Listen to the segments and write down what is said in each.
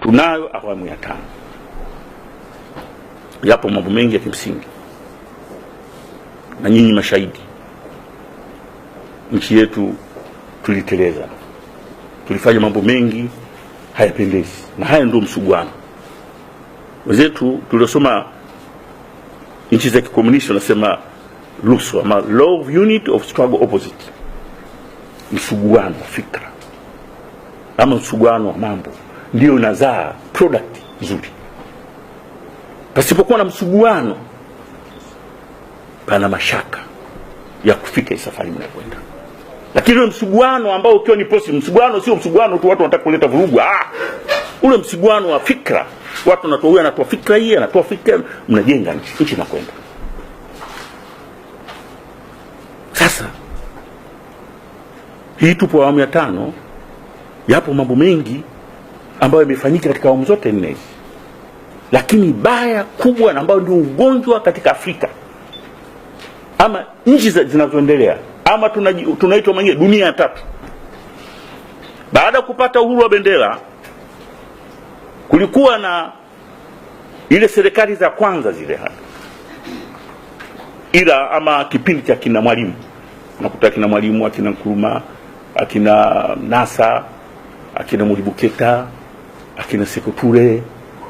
Tunayo awamu ya 5. Yapo mambo mengi ya kimsingi, na nyinyi mashahidi. Nchi yetu tuliteleza, tulifanya mambo mengi hayapendezi, na haya ndio msuguano. Wenzetu tuliosoma nchi za kikomunisti wanasema LUSO, ama Law of Unity of Struggle Opposite. Msuguano wa fikra ama msuguano wa mambo ndio unazaa product nzuri. Pasipokuwa na msuguano, pana mashaka ya kufika safari mnakwenda. Lakini ule msuguano ambao ukiwa ni positive, msuguano sio msuguano tu watu wanataka kuleta vurugu, ule msuguano wa fikra, watu wanatoa, anatoa fikra hii, anatoa fikra, mnajenga nchi inakwenda. Sasa hii tupo awamu ya 5, yapo mambo mengi ambayo yamefanyika katika awamu zote 4 hizi. Lakini baya kubwa na ambayo ndio ugonjwa katika Afrika ama nchi zinazoendelea ama tunaitwa mwenyewe dunia ya 3. Baada ya kupata uhuru wa bendera, kulikuwa na ile serikali za kwanza zile ila ama kipindi cha kina Mwalimu, nakuta kina Mwalimu, akina Nkrumah, akina Nasa, akina Mulibuketa, akina Sekou Toure,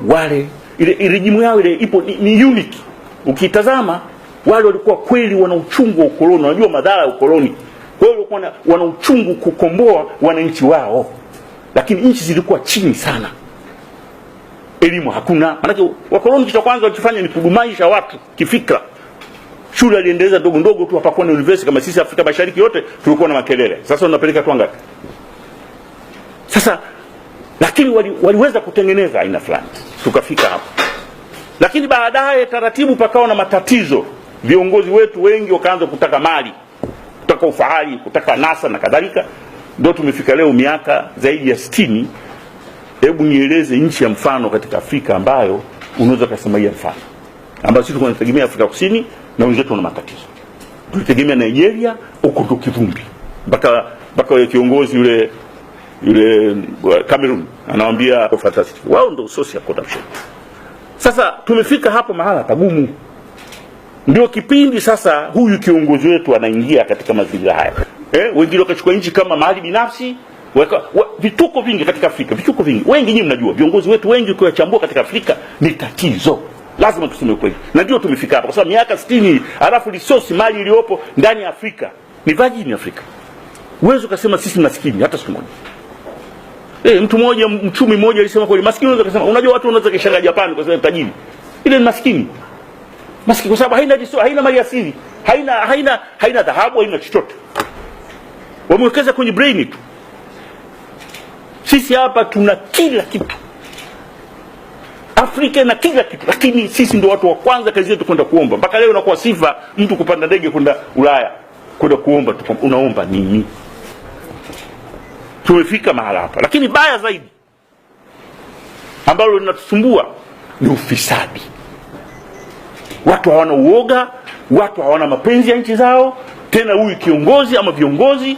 wale ile rejimu yao ile ipo ni unique. Ukitazama wale walikuwa kweli wana uchungu wa ukoloni, wanajua madhara ya ukoloni. Kwa hiyo walikuwa wana uchungu kukomboa wananchi wao. Lakini nchi zilikuwa chini sana. Elimu hakuna. Maana wakoloni kitu cha kwanza walichofanya ni kudumaisha watu kifikra. Shule aliendeleza ndogo ndogo tu, hapakuwa na university kama sisi Afrika Mashariki yote tulikuwa na makelele. Sasa unapeleka tu ngapi? Sasa lakini waliweza kutengeneza aina fulani. Tukafika hapo. Lakini baadaye taratibu pakawa na matatizo. Viongozi wetu wengi wakaanza kutaka mali, kutaka ufahari, kutaka nasa na kadhalika. Ndio tumefika leo miaka zaidi ya 60. Hebu nieleze nchi ya mfano katika Afrika ambayo unaweza kusema hii mfano, ambayo sisi tunategemea Afrika Kusini na wenzetu wana matatizo. Tulitegemea Nigeria, huko ndo kivumbi. Mpaka kiongozi yule Cameroon anawaambia fantastic. Wao ndo source ya corruption. Sasa tumefika hapo mahala pagumu. Ndio kipindi sasa huyu kiongozi wetu anaingia katika mazingira haya. Wengine wakachukua nchi kama mali binafsi, vituko vingi katika Afrika, vituko vingi. Wengi nyinyi mnajua, viongozi wetu wengi ukiwachambua katika Afrika ni tatizo. Lazima tuseme kweli. Na ndio tumefika hapa kwa sababu miaka 60 alafu resource mali iliyopo ndani ya Afrika ni virgin Afrika. Uwezo ukasema sisi maskini hata siku moja. Mtu mmoja, mchumi mmoja alisema kweli, maskini unaweza kusema, unajua watu wanaweza kishangaa Japan kwa sababu tajiri. Ile ni maskini. Maskini kwa sababu haina mali asili, haina dhahabu, haina chochote. Wamewekeza kwenye brain tu. Sisi hapa tuna kila kitu. Afrika na kila kitu, lakini sisi ndio watu wa kwanza kazi yetu kwenda kuomba. Mpaka leo unakuwa sifa mtu kupanda ndege kwenda Ulaya kwenda kuomba tu, unaomba nini? Tumefika mahala hapa. Lakini baya zaidi ambalo linatusumbua ni ufisadi. Watu hawana uoga, watu hawana mapenzi ya nchi zao. Tena huyu kiongozi ama viongozi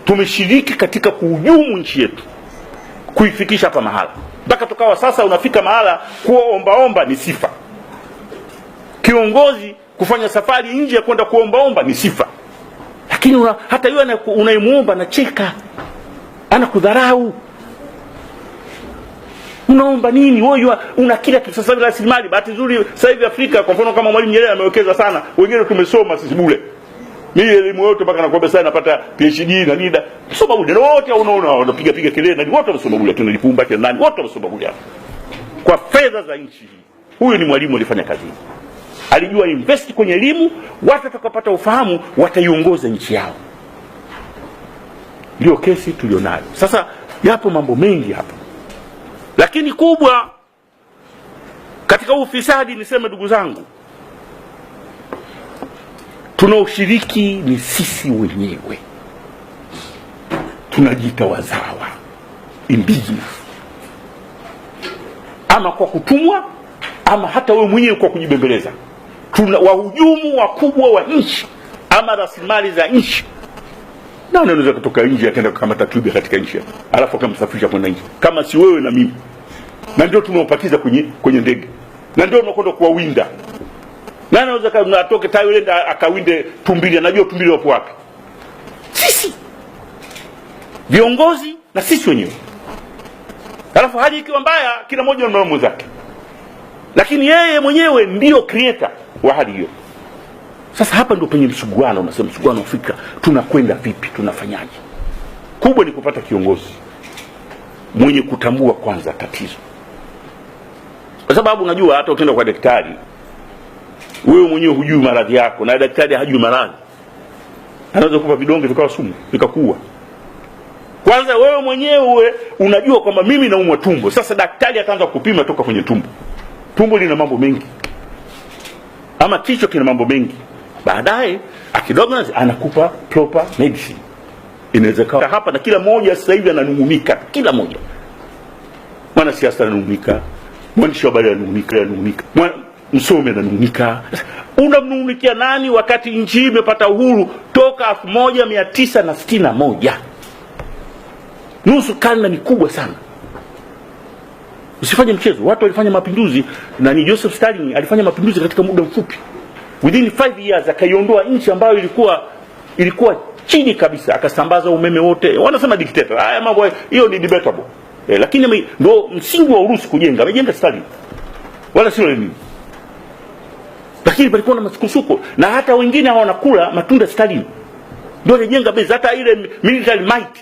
tumeshiriki katika kuhujumu nchi yetu, kuifikisha hapa mahala. Mpaka tukawa sasa unafika mahala kuwa omba ni sifa. Kiongozi kufanya safari nje ya kwenda kuomba ni sifa. Lakini hata yule unayemuomba anacheka, anakudharau. Unaomba nini? Wewe una kila kitu. Sasa rasilimali, bahati nzuri sasa hivi Afrika kwa mfano kama Mwalimu Nyerere amewekeza sana. Wengine tumesoma sisi bure. Mimi elimu yote mpaka nakwambia sasa napata PhD na nida. Soma bure. Wote unaona wanapiga kelele na wote wamesoma bure. Tunalipumba kwa ndani. Wote wamesoma bure. Kwa fedha za nchi hii. Huyu ni Mwalimu alifanya kazi. Alijua invest kwenye elimu, watu watakapata ufahamu wataiongoza nchi yao. Ndio kesi tulionayo. Sasa yapo mambo mengi hapa. Lakini kubwa katika ufisadi, niseme ndugu zangu, tunaoshiriki ni sisi wenyewe. Tunajiita wazawa, indigenous, ama kwa kutumwa ama hata wewe mwenyewe kwa kujibembeleza. Tuna wahujumu wakubwa wa nchi ama rasilimali za nchi. Na unaweza kutoka nje akaenda kama tatubi katika nchi alafu akamsafirisha kwenda nje, kama si wewe na mimi. na ndio tumewapakiza kwenye ndege, na ndio tunakwenda kuwawinda. Nani anaweza kama atoke Thailand akawinde tumbili? Anajua tumbili wapo wapi? Sisi viongozi na sisi wenyewe. Alafu hali ikiwa mbaya, kila mmoja na mambo zake, lakini yeye mwenyewe ndio creator wa hali hiyo. Sasa hapa ndio penye msuguano, unasema msuguano wa fikra, tunakwenda vipi, tunafanyaje? Kubwa ni kupata kiongozi mwenye kutambua kwanza tatizo, kwa sababu unajua hata ukienda kwa daktari, wewe mwenyewe hujui maradhi yako na daktari hajui maradhi, anaweza kukupa vidonge vikawa sumu vikakuua. Kwanza wewe mwenyewe unajua kwamba mimi naumwa tumbo, sasa daktari ataanza kupima toka kwenye tumbo. Tumbo lina mambo mengi, ama kichwa kina mambo mengi. Baadaye akidiagnose anakupa proper medicine. Inawezekana hapa na kila mmoja sasa hivi ananung'unika, kila mmoja. Mwana siasa ananung'unika, mwandishi wa habari ananung'unika, msomi ananung'unika. Unamnung'unikia nani wakati nchi imepata uhuru toka 1961? Nusu karne ni kubwa sana. Usifanye mchezo. Watu walifanya mapinduzi, na ni Joseph Stalin alifanya mapinduzi katika muda mfupi. Within 5 years akaiondoa nchi ambayo ilikuwa chini kabisa, akasambaza umeme wote. Wanasema dictator. Haya mambo hiyo ni debatable. Lakini ndio msingi wa Urusi kujenga. Amejenga Stalin. Wala sio Lenin. Lakini palikuwa na masukosuko, na hata wengine wanakula matunda Stalin. Ndio alijenga base, hata ile military might.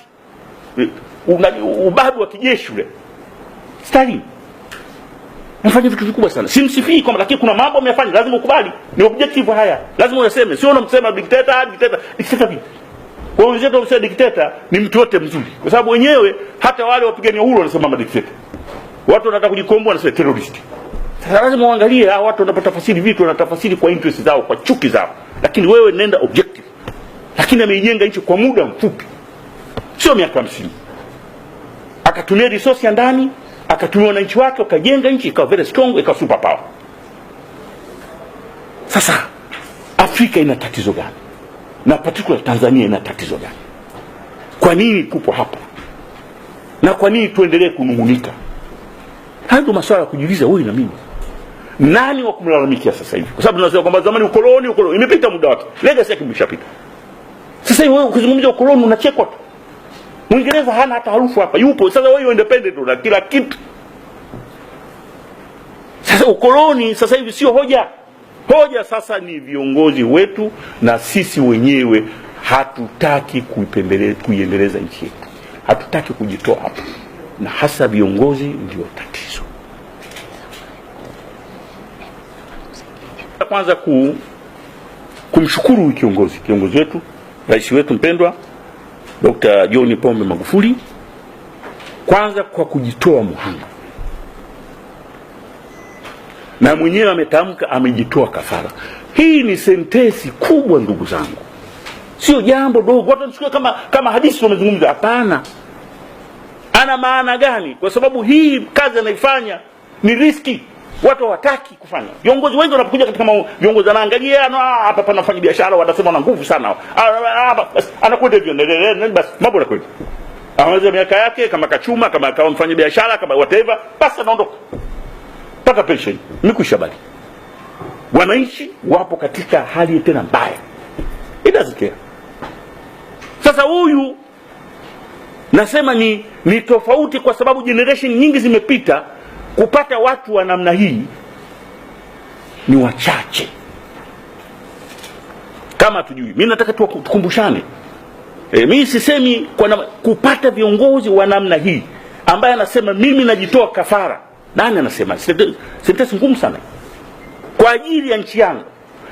Ubabu wa kijeshi ule Stalin anafanya vitu vikubwa sana. Simsifii kwamba, lakini kuna mambo amefanya, lazima ukubali, ni objective haya, lazima uyaseme. Sio unamsema dictator. Kwa hiyo wenzetu wanasema dictator ni mtu wote mzuri, kwa sababu wenyewe hata wale wapigania uhuru wanasema dictator. Watu wanataka kujikomboa wanasema terrorist. Sasa lazima uangalie hao watu wanapotafasiri vitu, wanatafasiri kwa interest zao, kwa chuki zao, lakini wewe nenda objective. Lakini ameijenga nchi kwa muda mfupi, sio miaka 50. Akatumia resource ya ndani, akatumia wananchi wake, akajenga nchi ikawa very strong, ikawa super power. Sasa Afrika ina tatizo gani? Na particular Tanzania ina tatizo gani? Kwa nini tupo hapa? Na kwa nini tuendelee kunung'unika? Hayo ndio maswala ya kujiuliza wewe na mimi. Nani wa kumlalamikia sasa hivi? Kwa sababu tunasema kwamba zamani ukoloni imepita muda wake. Legacy yake imeshapita. Sasa wewe ukizungumzia ukoloni unachekwa tu. Mwingereza hana hata harufu hapa, yupo. Sasa wewe independent una kila kitu. Sasa ukoloni sasa hivi sio hoja. Hoja sasa ni viongozi wetu, na sisi wenyewe hatutaki kuiendeleza nchi yetu. Hatutaki kujitoa hapa. Na hasa viongozi ndio tatizo. Kwanza kumshukuru kiongozi wetu, rais wetu mpendwa Dr. John Pombe Magufuli, kwanza kwa kujitoa muhanga, na mwenyewe ametamka amejitoa kafara. Hii ni sentensi kubwa ndugu zangu, sio jambo dogo. Watu wanachukua kama hadithi wamezungumza. Hapana. Ana maana gani? Kwa sababu hii kazi anaifanya ni riski, watu hawataki kufanya. Viongozi wengi wanapokuja katika viongozi anaangalia hapa panafanya biashara, wanasema na nguvu sana, anakwenda hivyo basi mambo yanakwenda. Anaweza miaka yake kama kachuma, kama akawa mfanya biashara, kama whatever, basi anaondoka. Pata pension, imekwisha bali. Wananchi wapo katika hali tena mbaya. It doesn't care. Sasa huyu nasema ni tofauti, kwa sababu generation nyingi zimepita. Kupata watu wa namna hii ni wachache. Kama tujui, mimi nataka tukumbushane. Mimi sisemi kupata viongozi wa namna hii ambaye anasema mimi najitoa kafara. Nani anasema? Sentensi ngumu sana. Kwa ajili ya nchi yangu.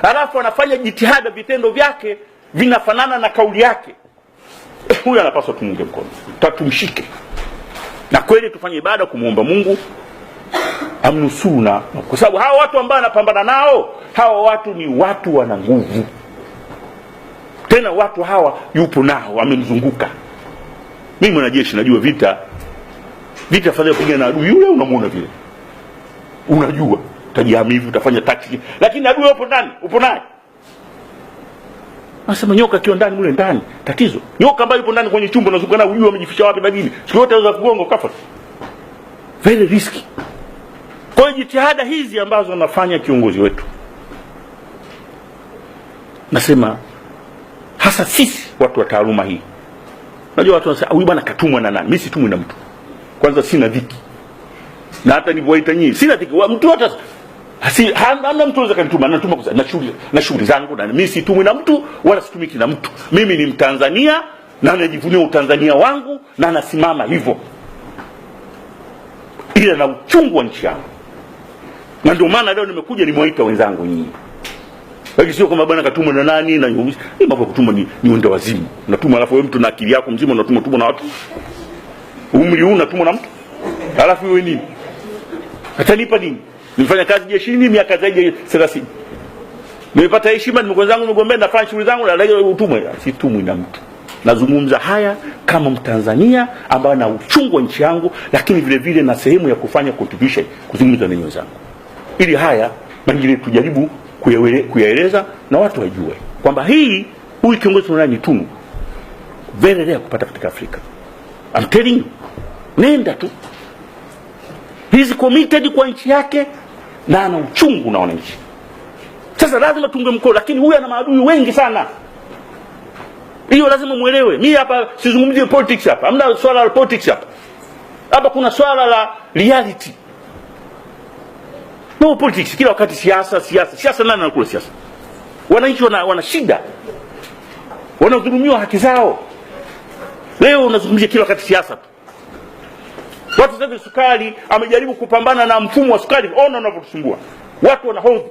Halafu anafanya jitihada, vitendo vyake vinafanana na kauli yake. Huyu anapaswa tumunge mkono. Tumshike. Na kweli tufanye ibada kumuomba Mungu amnusuru, kwa sababu hawa watu ambao anapambana nao, hawa watu ni watu wana nguvu. Tena watu hawa yupo nao, amemzunguka. Mimi mwanajeshi najua vita fadhali kupigana na adui yule, unamuona vile. Unajua, utajihami, utafanya tactics, lakini adui upo naye. Anasema nyoka akiwa ndani mule ndani, tatizo. Nyoka ambaye yupo ndani kwenye chumba unazunguka na ujue amejificha wapi na nini. Siku yote anaweza kugonga kafa. Very risky. Kwa jitihada hizi ambazo anafanya kiongozi wetu, nasema hasa sisi watu wa taaluma hii, unajua watu wanasema huyu bwana katumwa na nani? Mimi situmwi na mtu. Kwanza sina dhiki, na hata nilipowaita nyinyi sina dhiki. Mtu hata hamna mtu anaweza kanituma, natuma na shughuli zangu, na mimi situmwi na mtu wala situmiki na mtu. Mimi ni Mtanzania na najivunia utanzania wangu na nasimama hivyo, ila na uchungu wa nchi yangu. Na ndio maana leo nimekuja nimewaita wenzangu nyinyi. Lakini sio kama bwana katumwa na nani na nyumbani. Hii mambo kutumwa ni wenda wazimu. Unatuma alafu wewe mtu na akili yako mzima unatuma na watu. Umri huu unatumwa na mtu. Alafu wewe nini? Atanipa nini? Nimefanya kazi jeshini miaka zaidi ya 30. Nimepata heshima, nimekuwa zangu nimegombea, nafanya shughuli zangu, na leo utumwe. Situmwi na mtu. Nazungumza haya kama Mtanzania ambaye ana uchungu wa nchi yangu, lakini vile vile na sehemu ya kufanya contribution kuzungumza na wenzangu. Ili haya mengine tujaribu kuyaeleza na watu wajue kwamba huyu kiongozi ni tunu very rare kupata katika Afrika. I'm telling you, nenda tu. He's committed kwa nchi yake na ana uchungu na wananchi. Sasa lazima tunge mkono, lakini huyu ana maadui wengi sana. Hiyo lazima muelewe. Mimi hapa sizungumzie politics hapa. Hamna swala la politics hapa. Hapa kuna swala la reality. No politics, kila wakati siasa. Nani anakula siasa? Wananchi wana shida. Wanadhulumiwa haki zao. Leo unazungumzia kila wakati siasa tu. Watu sasa sukari amejaribu kupambana na mfumo wa sukari, ona unavyotusumbua. Watu wanahodhi.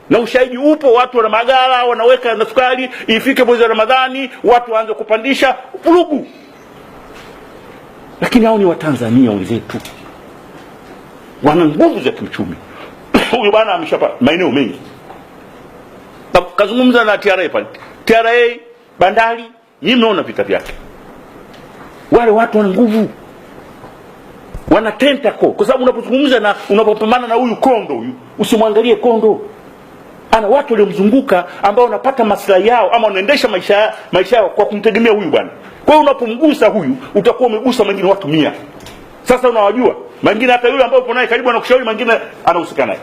Na ushahidi upo, watu wana magala wanaweka na sukari, ifike mwezi wa Ramadhani watu waanze kupandisha vurugu. Lakini hao ni Watanzania wenzetu. Wana nguvu za kiuchumi. Huyu bwana ameshapa maeneo mengi. Kazungumza na TRA pale. TRA, bandari, nyinyi mnaona vita vyake. Wale watu wana nguvu. Wana tentacle. Kwa sababu unapozungumza na unapopambana na huyu kondo huyu, usimwangalie kondo. Ana watu waliomzunguka ambao wanapata maslahi yao ama wanaendesha maisha yao kwa kumtegemea huyu bwana. Kwa hiyo unapomgusa huyu utakuwa umegusa wengine watu 100. Sasa unawajua. Mwingine hata yule ambaye upo naye karibu anakushauri, mwingine anahusika naye.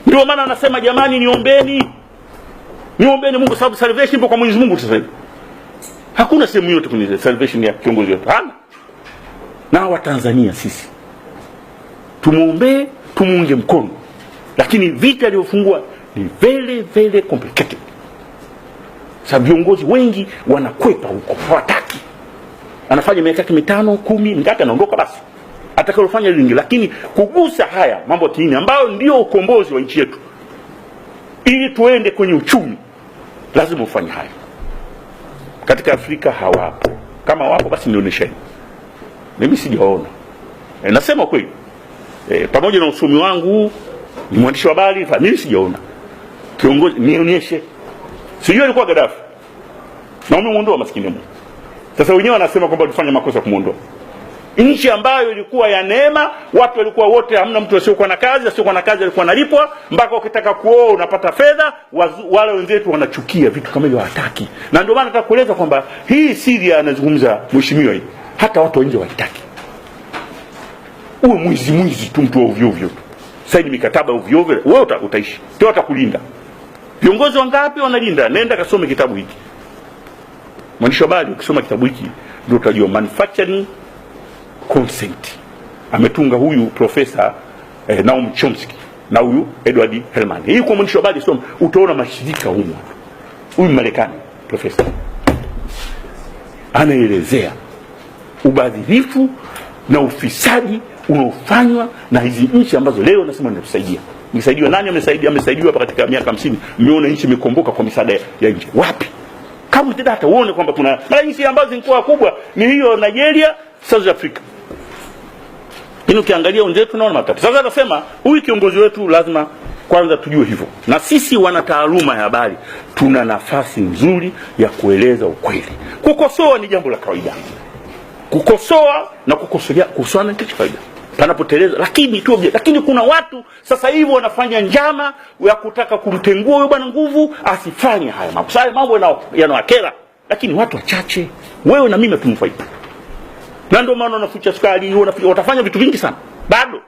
Ndio maana anasema jamani, niombeni Mungu, sababu salvation ipo kwa Mwenyezi Mungu sasa hivi. Hakuna sehemu yote kwenye salvation ya kiongozi wetu. Hana. Na Watanzania sisi tumuombe, tumuunge mkono. Lakini vita aliyofungua ni very very complicated. Sababu viongozi wengi wanakwepa huko, hawataki. Anafanya miaka 5, 10, ngaka anaondoka basi. Atakalofanya lingi, lakini kugusa haya mambo tini ambayo ndio ukombozi wa nchi yetu, ili tuende kwenye uchumi, lazima ufanye haya. Katika Afrika hawapo. Kama wapo basi nionyesheni. Mimi sijaona. Nasema kweli. Pamoja na usomi wangu, ni mwandishi wa habari, mimi sijaona kiongozi. Nionyeshe. Sijui alikuwa Gaddafi na umemuondoa maskini Mungu. Sasa wenyewe wanasema kwamba tulifanya makosa kumuondoa. Nchi ambayo ilikuwa ya neema, watu walikuwa wote, hamna mtu asiyokuwa na kazi, asiyokuwa na kazi alikuwa analipwa, mpaka ukitaka kuoa unapata fedha. Wale wenzetu wanachukia vitu kama hivyo, hawataki. Na ndio maana nataka kueleza kwamba hii Syria anazungumza mheshimiwa hii, hata watu nje waitaki. Uwe mwizi tu, mtu wa ovyo ovyo. Saini mikataba ovyo ovyo, wewe utaishi. Ndio atakulinda. Viongozi wangapi wanalinda? Nenda kasome kitabu hiki. Mwandishi wa habari, ukisoma kitabu hiki ndio utajua manufacturing consent. Ametunga huyu profesa Noam Chomsky na huyu Edward Hellman. Hii kwa mwandishi wa habari soma, utaona mashirika humo. Huyu Marekani profesa anaelezea ubadhirifu na ufisadi unaofanywa na hizi nchi ambazo leo nasema zinatusaidia. Msaidiwa nani? Amesaidiwa hapa katika miaka 50. Mmeona nchi imekomboka kwa misaada ya nje. Wapi? Kama data uone kwamba kuna nchi ambazo zilikuwa kubwa ni hiyo Nigeria, South Africa. Hino ukiangalia wenzetu tunaona matatizo. Sasa nasema huyu kiongozi wetu lazima kwanza tujue hivyo. Na sisi wana taaluma ya habari tuna nafasi nzuri ya kueleza ukweli. Kukosoa ni jambo la kawaida. Kukosoa na kukosoana ni kawaida. Panapoteleza lakini kuna watu sasa hivi wanafanya njama ya kutaka kumtengua huyo bwana nguvu asifanye haya mambo. Sasa mambo yanawakera, lakini watu wachache, wewe na mimi tunufaika. Na ndio maana wanafucha sukari, watafanya vitu vingi sana. Bado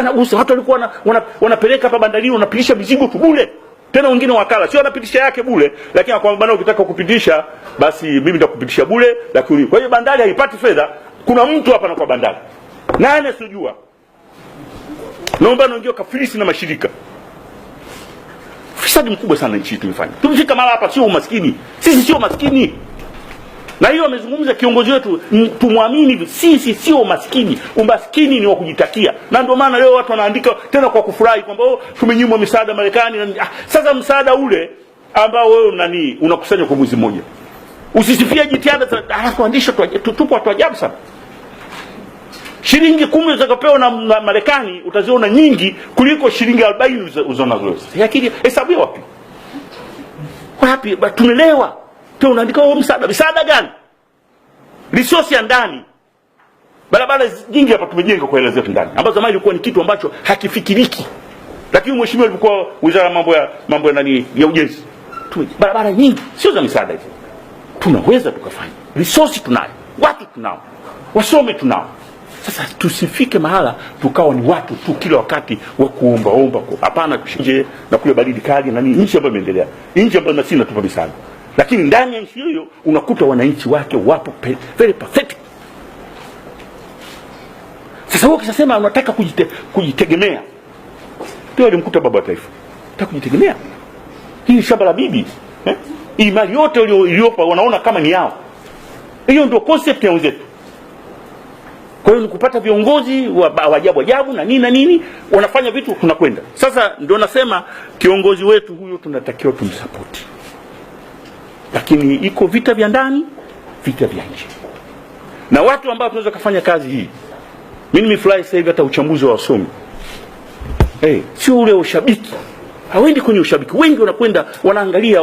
anagusa. Watu walikuwa wanapeleka hapa bandarini, wanapitisha mizigo tu bure. Tena wengine wakala, sio anapitisha yake bure, lakini kwa bana ukitaka kupitisha basi mimi nitakupitisha bure, lakini kwa hiyo bandari haipati fedha. Kuna mtu hapa na kwa bandari. Nani asijua? Naomba naongea kafirisi na mashirika. Fisadi mkubwa sana nchi tumefanya. Tumefika mara hapa sio umaskini. Sisi sio maskini. Na hiyo amezungumza kiongozi wetu, tumwamini, sisi sio maskini. Umaskini ni wa kujitakia. Na ndio maana leo watu wanaandika tena kwa kufurahi kwamba tumenyimwa misaada Marekani. Sasa msaada ule ambao wewe unakusanya kwa mwezi mmoja. Usisifie jitihada za kuandisha tupo watu ajabu sana. Shilingi 10 zitakapewa na Marekani utaziona nyingi kuliko shilingi 40 uzonazo. Yakini hesabu wapi? Wapi? Tumelewa. Tu unaandika msaada gani? Resource ya ndani. Barabara nyingi hapa tumejenga kwa hela zetu ndani, ambazo zamani ilikuwa ni kitu ambacho hakifikiriki. Lakini mheshimiwa alikuwa wizara mambo ya ujenzi. Barabara nyingi sio za misaada hizo. Tunaweza tukafanya. Resource tunayo. Watu tunao. Wasome tunao. Sasa tusifike mahala tukawa ni watu tu kila wakati wa kuomba. Hapana, nje na kule baridi kali na nchi ambayo imeendelea. Nchi ambayo nasina tupa misaada. Lakini ndani ya nchi hiyo unakuta wananchi wake wapo very pathetic. Sasa wewe ukisema unataka kujitegemea, ndio alimkuta baba wa taifa. Unataka kujitegemea. Hii shamba la bibi, hii mali yote iliyopa wanaona kama ni yao. Hiyo ndio concept ya wenzetu. Kwa hiyo ni kupata viongozi wa ajabu na nini wanafanya vitu tunakwenda. Sasa ndio nasema kiongozi wetu huyo tunatakiwa tumsupport. Lakini iko vita vya ndani, vita vya nje. Na watu ambao tunaweza kufanya kazi hii. Mimi nimefurahi sasa hivi hata uchambuzi wa wasomi. Sio ule ushabiki. Hawendi kwenye ushabiki. Wengi wanakwenda wanaangalia